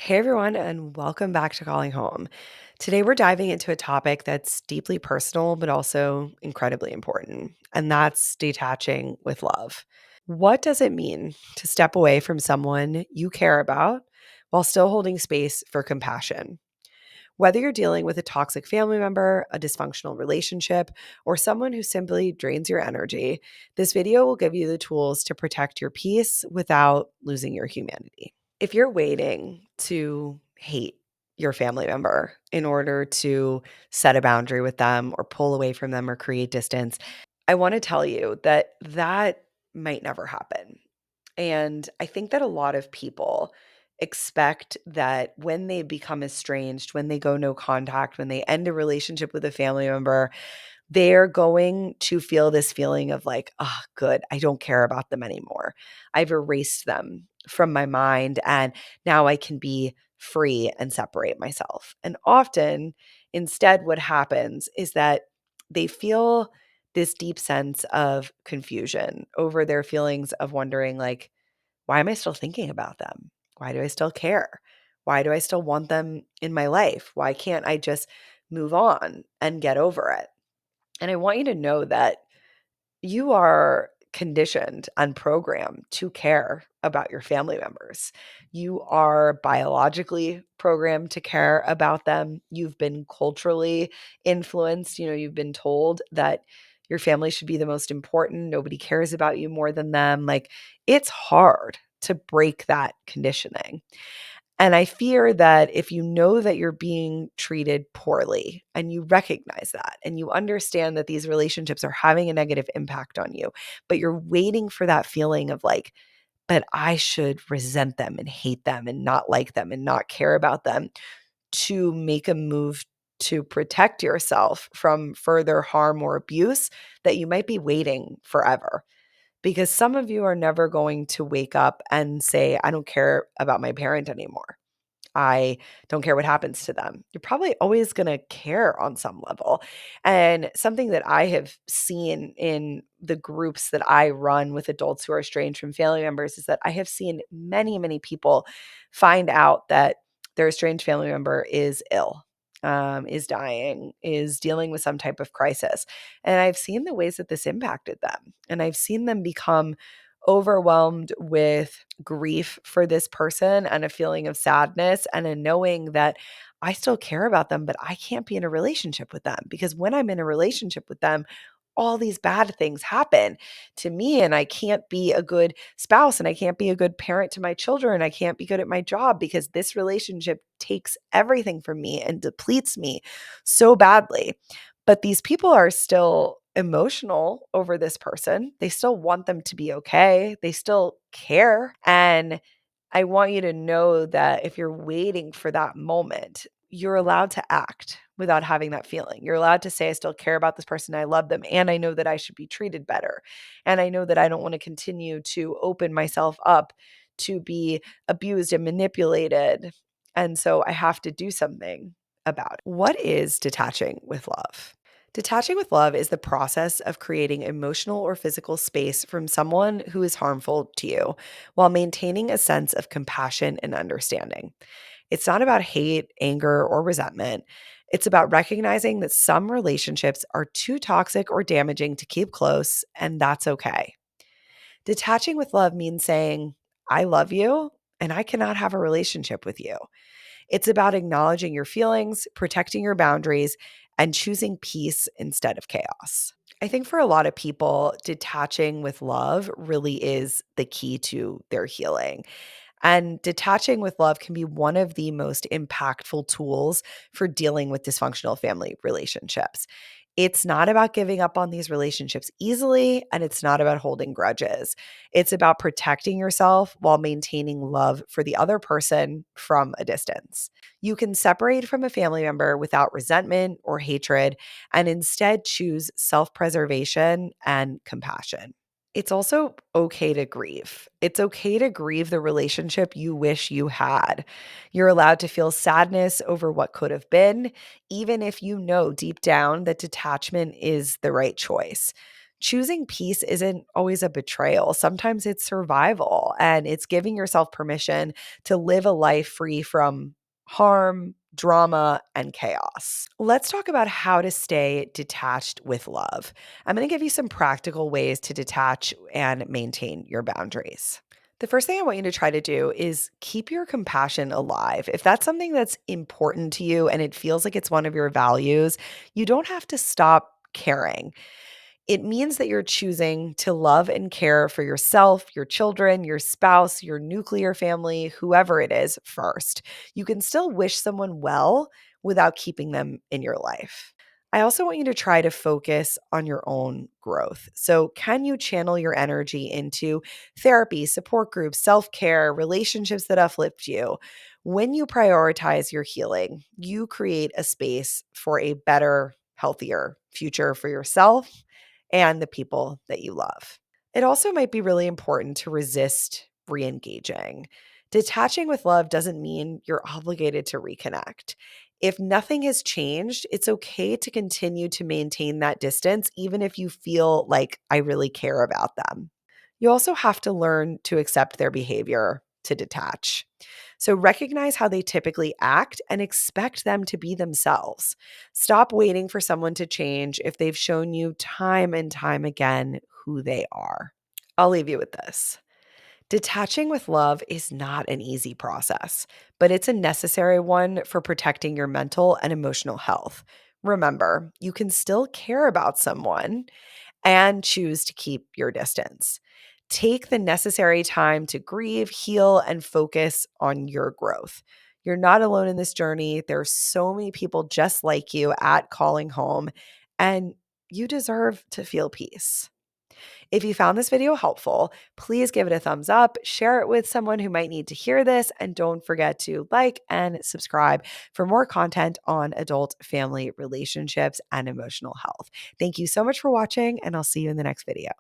Hey everyone, and welcome back to Calling Home. Today we're diving into a topic that's deeply personal, but also incredibly important, and that's detaching with love. What does it mean to step away from someone you care about while still holding space for compassion? Whether you're dealing with a toxic family member, a dysfunctional relationship, or someone who simply drains your energy, this video will give you the tools to protect your peace without losing your humanity. If you're waiting to hate your family member in order to set a boundary with them or pull away from them or create distance, I want to tell you that that might never happen. And I think that a lot of people expect that when they become estranged, when they go no contact, when they end a relationship with a family member, they're going to feel this feeling of like, oh, good, I don't care about them anymore. I've erased them from my mind and now I can be free and separate myself. And often, instead, what happens is that they feel this deep sense of confusion over their feelings of wondering, like, why am I still thinking about them? Why do I still care? Why do I still want them in my life? Why can't I just move on and get over it? And I want you to know that you are conditioned and programmed to care about your family members. You are biologically programmed to care about them. You've been culturally influenced. You've been told that your family should be the most important. Nobody cares about you more than them. Like, it's hard to break that conditioning. And I fear that if you know that you're being treated poorly and you recognize that and you understand that these relationships are having a negative impact on you, but you're waiting for that feeling of like, but I should resent them and hate them and not like them and not care about them to make a move to protect yourself from further harm or abuse, that you might be waiting forever. Because some of you are never going to wake up and say, I don't care about my parent anymore. I don't care what happens to them. You're probably always going to care on some level. And something that I have seen in the groups that I run with adults who are estranged from family members is that I have seen many, many people find out that their estranged family member is ill, is dying, is dealing with some type of crisis. And I've seen the ways that this impacted them. And I've seen them become overwhelmed with grief for this person and a feeling of sadness and a knowing that I still care about them, but I can't be in a relationship with them because when I'm in a relationship with them, all these bad things happen to me, and I can't be a good spouse and I can't be a good parent to my children. I can't be good at my job because this relationship takes everything from me and depletes me so badly. But these people are still emotional over this person. They still want them to be okay. They still care. And I want you to know that if you're waiting for that moment, you're allowed to act without having that feeling. You're allowed to say, I still care about this person. I love them. And I know that I should be treated better. And I know that I don't want to continue to open myself up to be abused and manipulated. And so I have to do something about it. What is detaching with love? Detaching with love is the process of creating emotional or physical space from someone who is harmful to you while maintaining a sense of compassion and understanding. It's not about hate, anger, or resentment. It's about recognizing that some relationships are too toxic or damaging to keep close, and that's okay. Detaching with love means saying, I love you, and I cannot have a relationship with you. It's about acknowledging your feelings, protecting your boundaries, and choosing peace instead of chaos. I think for a lot of people, detaching with love really is the key to their healing. And detaching with love can be one of the most impactful tools for dealing with dysfunctional family relationships. It's not about giving up on these relationships easily, and it's not about holding grudges. It's about protecting yourself while maintaining love for the other person from a distance. You can separate from a family member without resentment or hatred and instead choose self preservation and compassion. It's also okay to grieve. It's okay to grieve the relationship you wish you had. You're allowed to feel sadness over what could have been, even if you know deep down that detachment is the right choice. Choosing peace isn't always a betrayal. Sometimes it's survival, and it's giving yourself permission to live a life free from harm, drama, and chaos. Let's talk about how to stay detached with love. I'm going to give you some practical ways to detach and maintain your boundaries. The first thing I want you to try to do is keep your compassion alive. If that's something that's important to you and it feels like it's one of your values, you don't have to stop caring. It means that you're choosing to love and care for yourself, your children, your spouse, your nuclear family, whoever it is first. You can still wish someone well without keeping them in your life. I also want you to try to focus on your own growth. So, can you channel your energy into therapy, support groups, self care, relationships that uplift you? When you prioritize your healing, you create a space for a better, healthier future for yourself and the people that you love. It also might be really important to resist re engaging. Detaching with love doesn't mean you're obligated to reconnect. If nothing has changed, it's okay to continue to maintain that distance, even if you feel like I really care about them. You also have to learn to accept their behavior to detach. So recognize how they typically act and expect them to be themselves. Stop waiting for someone to change if they've shown you time and time again who they are. I'll leave you with this. Detaching with love is not an easy process, but it's a necessary one for protecting your mental and emotional health. Remember, you can still care about someone and choose to keep your distance. Take the necessary time to grieve, heal, and focus on your growth. You're not alone in this journey. There's so many people just like you at calling home, and you deserve to feel peace. If you found this video helpful, please give it a thumbs up, share it with someone who might need to hear this, and don't forget to like and subscribe for more content on adult family relationships and emotional health. Thank you so much for watching, and I'll see you in the next video.